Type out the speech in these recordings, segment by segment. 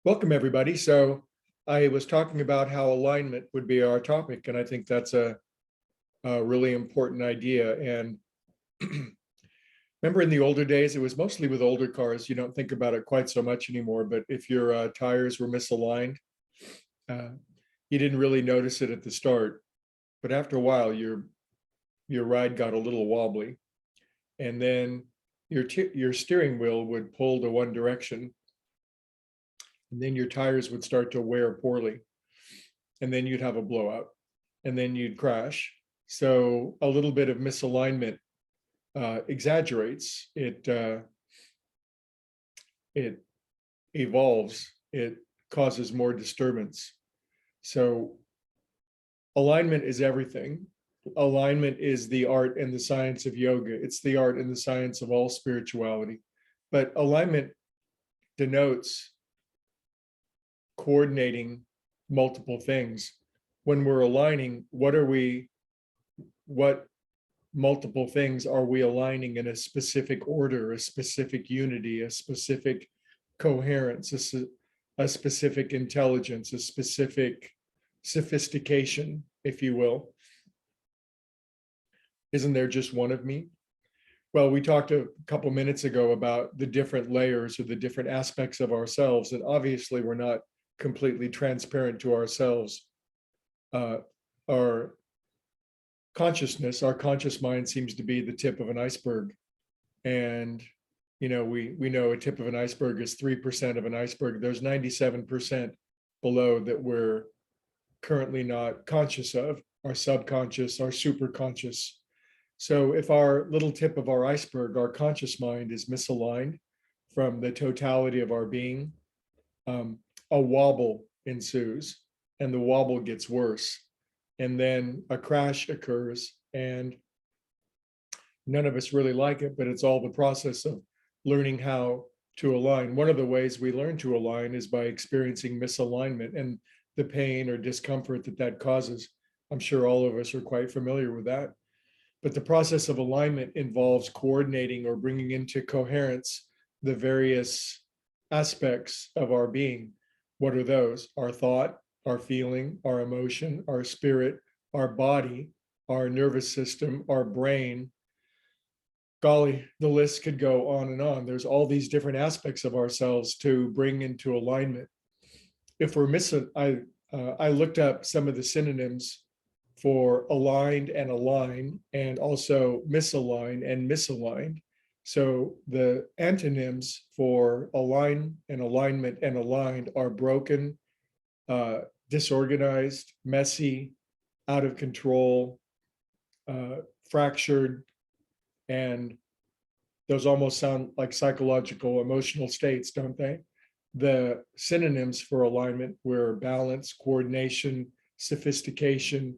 Welcome, everybody. So I was talking about how alignment would be our topic, and I think that's a really important idea. And remember in the older days, it was mostly with older cars. You don't think about it quite so much anymore, but if your tires were misaligned, uh, you didn't really notice it at the start. But after a while, your ride got a little wobbly, and then your steering wheel would pull to one direction, and then your tires would start to wear poorly, and then you'd have a blowout, and then you'd crash. So a little bit of misalignment exaggerates it. It evolves. It causes more disturbance. So alignment is everything. Alignment is the art and the science of yoga. It's the art and the science of all spirituality. But alignment denotes coordinating multiple things. When we're aligning, what multiple things are we aligning in a specific order, a specific unity, a specific coherence, a specific intelligence, a specific sophistication, if you will? Isn't there just one of me? Well, we talked a couple minutes ago about the different layers or the different aspects of ourselves, and obviously we're not completely transparent to ourselves. Our consciousness, our conscious mind seems to be the tip of an iceberg. And, we know a tip of an iceberg is 3% of an iceberg. There's 97% below that we're currently not conscious of, our subconscious, our superconscious. So if our little tip of our iceberg, our conscious mind, is misaligned from the totality of our being, a wobble ensues, and the wobble gets worse. And then a crash occurs, and none of us really like it, but it's all the process of learning how to align. One of the ways we learn to align is by experiencing misalignment and the pain or discomfort that causes. I'm sure all of us are quite familiar with that. But the process of alignment involves coordinating or bringing into coherence the various aspects of our being. What are those? Our thought, our feeling, our emotion, our spirit, our body, our nervous system, our brain. Golly, the list could go on and on. There's all these different aspects of ourselves to bring into alignment. If we're missing, I looked up some of the synonyms for aligned and aligned, and also misaligned and misaligned. So the antonyms for align and alignment and aligned are broken, disorganized, messy, out of control, fractured, and those almost sound like psychological, emotional states, don't they? The synonyms for alignment were balance, coordination, sophistication,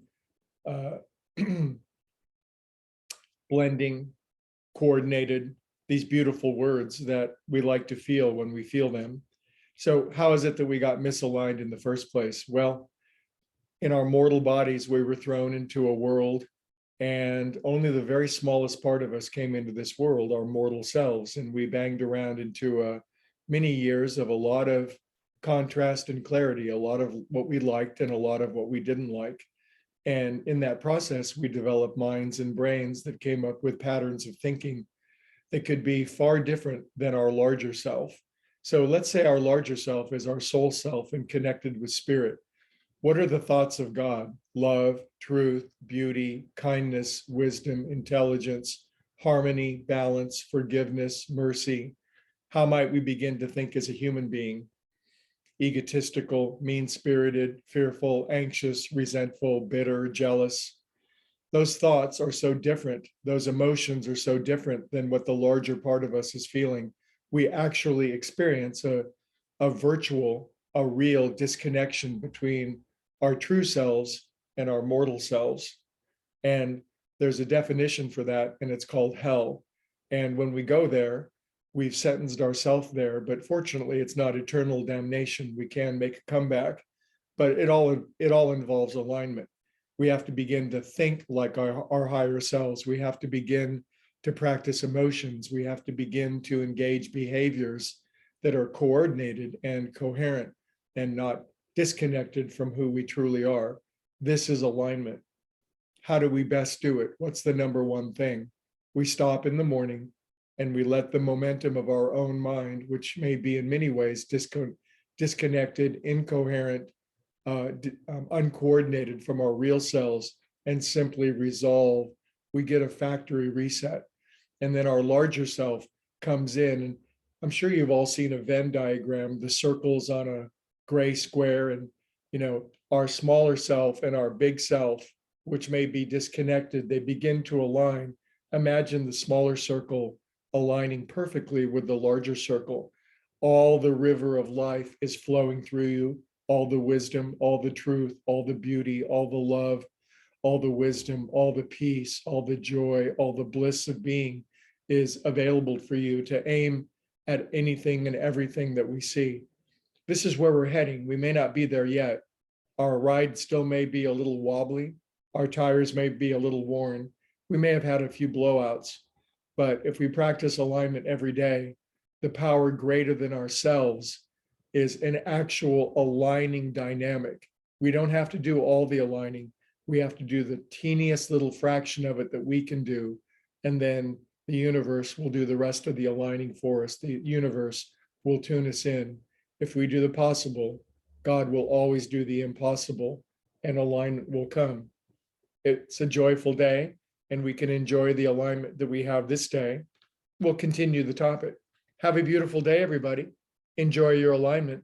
blending, coordinated, these beautiful words that we like to feel when we feel them. So how is it that we got misaligned in the first place? Well, in our mortal bodies, we were thrown into a world, and only the very smallest part of us came into this world, our mortal selves, and we banged around into many years of a lot of contrast and clarity, a lot of what we liked and a lot of what we didn't like. And in that process, we developed minds and brains that came up with patterns of thinking that could be far different than our larger self. So let's say our larger self is our soul self and connected with spirit. What are the thoughts of God? Love, truth, beauty, kindness, wisdom, intelligence, harmony, balance, forgiveness, mercy. How might we begin to think as a human being? Egotistical, mean-spirited, fearful, anxious, resentful, bitter, jealous. Those thoughts are so different. Those emotions are so different than what the larger part of us is feeling. We actually experience a virtual, a real disconnection between our true selves and our mortal selves. And there's a definition for that, and it's called hell. And when we go there, we've sentenced ourselves there, but fortunately it's not eternal damnation. We can make a comeback, but it all involves alignment. We have to begin to think like our higher selves. We have to begin to practice emotions. We have to begin to engage behaviors that are coordinated and coherent and not disconnected from who we truly are. This is alignment. How do we best do it? What's the number one thing? We stop in the morning and we let the momentum of our own mind, which may be in many ways disconnected, incoherent, uncoordinated from our real selves, and simply resolve. We get a factory reset. And then our larger self comes in. And I'm sure you've all seen a Venn diagram, the circles on a gray square, and our smaller self and our big self, which may be disconnected, they begin to align. Imagine the smaller circle aligning perfectly with the larger circle. All the river of life is flowing through you, all the wisdom, all the truth, all the beauty, all the love, all the wisdom, all the peace, all the joy, all the bliss of being is available for you to aim at anything and everything that we see. This is where we're heading. We may not be there yet. Our ride still may be a little wobbly. Our tires may be a little worn. We may have had a few blowouts, but if we practice alignment every day, the power greater than ourselves is an actual aligning dynamic. We don't have to do all the aligning. We have to do the teeniest little fraction of it that we can do. And then the universe will do the rest of the aligning for us. The universe will tune us in. If we do the possible, God will always do the impossible, and alignment will come. It's a joyful day, and we can enjoy the alignment that we have this day. We'll continue the topic. Have a beautiful day, everybody. Enjoy your alignment.